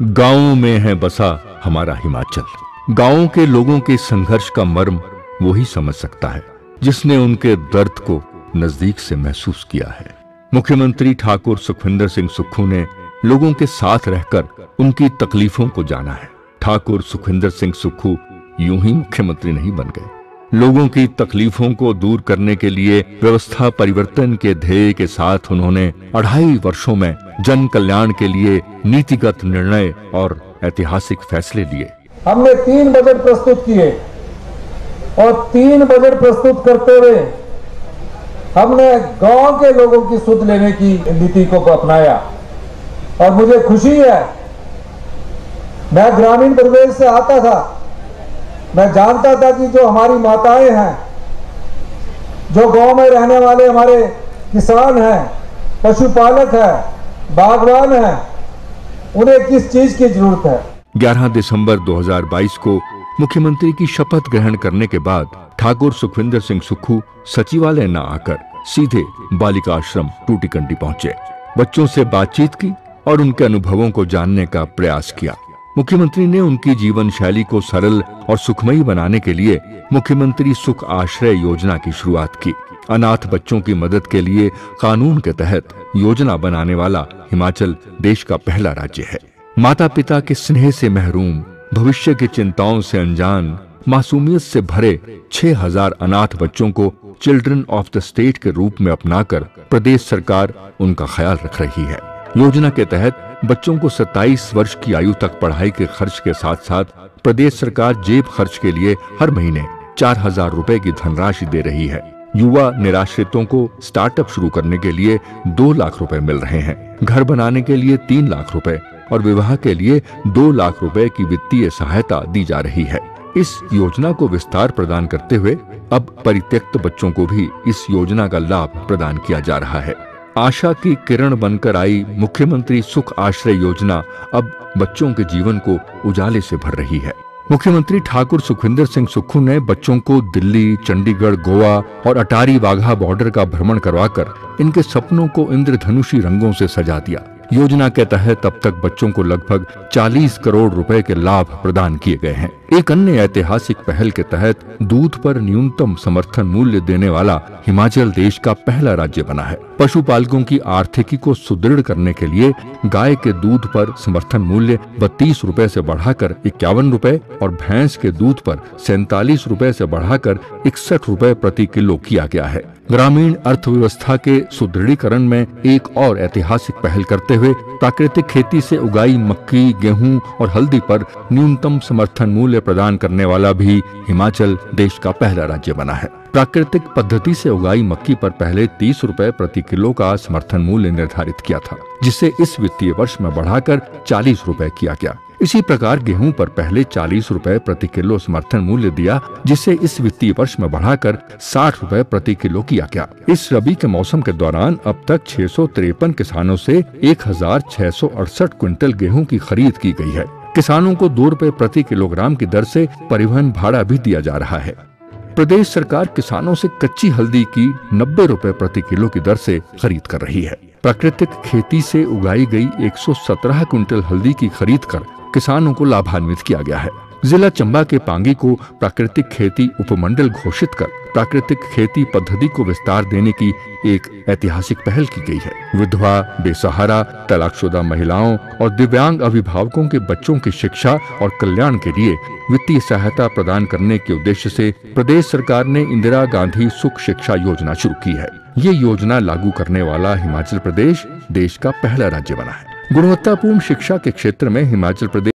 गांवों में है बसा हमारा हिमाचल। गांवों के लोगों के संघर्ष का मर्म वो ही समझ सकता है जिसने उनके दर्द को नजदीक से महसूस किया है। मुख्यमंत्री ठाकुर सुखविंदर सिंह सुक्खू ने लोगों के साथ रहकर उनकी तकलीफों को जाना है। ठाकुर सुखविंदर सिंह सुक्खू यूं ही मुख्यमंत्री नहीं बन गए। लोगों की तकलीफों को दूर करने के लिए व्यवस्था परिवर्तन के ध्येय के साथ उन्होंने 2.5 वर्षों में जन कल्याण के लिए नीतिगत निर्णय और ऐतिहासिक फैसले लिए। हमने 3 बजट प्रस्तुत किए और 3 बजट प्रस्तुत करते हुए हमने गांव के लोगों की सुध लेने की नीति को अपनाया। और मुझे खुशी है, मैं ग्रामीण परिवेश से आता था, मैं जानता था कि जो हमारी माताएं हैं, जो गांव में रहने वाले हमारे किसान हैं, पशुपालक हैं, बागवान हैं, उन्हें किस चीज की जरूरत है। 11 दिसंबर 2022 को मुख्यमंत्री की शपथ ग्रहण करने के बाद ठाकुर सुखविंदर सिंह सुक्खू सचिवालय न आकर सीधे बालिका आश्रम टूटीकंडी पहुंचे। बच्चों से बातचीत की और उनके अनुभवों को जानने का प्रयास किया। मुख्यमंत्री ने उनकी जीवन शैली को सरल और सुखमयी बनाने के लिए मुख्यमंत्री सुख आश्रय योजना की शुरुआत की। अनाथ बच्चों की मदद के लिए कानून के तहत योजना बनाने वाला हिमाचल देश का पहला राज्य है। माता पिता के स्नेह से महरूम, भविष्य की चिंताओं से अनजान, मासूमियत से भरे 6000 अनाथ बच्चों को चिल्ड्रन ऑफ द स्टेट के रूप में अपनाकर प्रदेश सरकार उनका ख्याल रख रही है। योजना के तहत बच्चों को 27 वर्ष की आयु तक पढ़ाई के खर्च के साथ साथ प्रदेश सरकार जेब खर्च के लिए हर महीने 4000 रुपए की धनराशि दे रही है। युवा निराश्रितों को स्टार्टअप शुरू करने के लिए 2 लाख रुपए मिल रहे हैं। घर बनाने के लिए 3 लाख रुपए और विवाह के लिए 2 लाख रुपए की वित्तीय सहायता दी जा रही है। इस योजना को विस्तार प्रदान करते हुए अब परित्यक्त बच्चों को भी इस योजना का लाभ प्रदान किया जा रहा है। आशा की किरण बनकर आई मुख्यमंत्री सुख आश्रय योजना अब बच्चों के जीवन को उजाले से भर रही है। मुख्यमंत्री ठाकुर सुखविंदर सिंह सुक्खू ने बच्चों को दिल्ली, चंडीगढ़, गोवा और अटारी वाघा बॉर्डर का भ्रमण करवाकर इनके सपनों को इंद्रधनुषी रंगों से सजा दिया। योजना के तहत अब तक बच्चों को लगभग 40 करोड़ रुपए के लाभ प्रदान किए गए हैं। एक अन्य ऐतिहासिक पहल के तहत दूध पर न्यूनतम समर्थन मूल्य देने वाला हिमाचल देश का पहला राज्य बना है। पशुपालकों की आर्थिकी को सुदृढ़ करने के लिए गाय के दूध पर समर्थन मूल्य 32 रुपए से बढ़ाकर 51 रुपए और भैंस के दूध पर 47 रुपए से बढ़ाकर 61 रुपए प्रति किलो किया गया है। ग्रामीण अर्थव्यवस्था के सुदृढ़ीकरण में एक और ऐतिहासिक पहल करते हुए प्राकृतिक खेती से उगाई मक्की, गेहूं और हल्दी पर न्यूनतम समर्थन मूल्य प्रदान करने वाला भी हिमाचल देश का पहला राज्य बना है। प्राकृतिक पद्धति से उगाई मक्की पर पहले 30 रुपए प्रति किलो का समर्थन मूल्य निर्धारित किया था, जिसे इस वित्तीय वर्ष में बढ़ाकर 40 रुपए किया गया। इसी प्रकार गेहूं पर पहले 40 रुपए प्रति किलो समर्थन मूल्य दिया, जिसे इस वित्तीय वर्ष में बढ़ाकर 60 रुपए प्रति किलो किया गया। इस रबी के मौसम के दौरान अब तक 653 किसानों से 1668 क्विंटल गेहूं की खरीद की गई है। किसानों को 2 रुपए प्रति किलोग्राम की दर से परिवहन भाड़ा भी दिया जा रहा है। प्रदेश सरकार किसानों से कच्ची हल्दी की 90 रुपए प्रति किलो की दर से खरीद कर रही है। प्राकृतिक खेती से उगाई गई 117 क्विंटल हल्दी की खरीद कर किसानों को लाभान्वित किया गया है। जिला चंबा के पांगी को प्राकृतिक खेती उपमंडल घोषित कर प्राकृतिक खेती पद्धति को विस्तार देने की एक ऐतिहासिक पहल की गई है। विधवा, बेसहारा, तलाकशुदा महिलाओं और दिव्यांग अभिभावकों के बच्चों की शिक्षा और कल्याण के लिए वित्तीय सहायता प्रदान करने के उद्देश्य से प्रदेश सरकार ने इंदिरा गांधी सुख शिक्षा योजना शुरू की है। ये योजना लागू करने वाला हिमाचल प्रदेश देश का पहला राज्य बना है। गुणवत्तापूर्ण शिक्षा के क्षेत्र में हिमाचल प्रदेश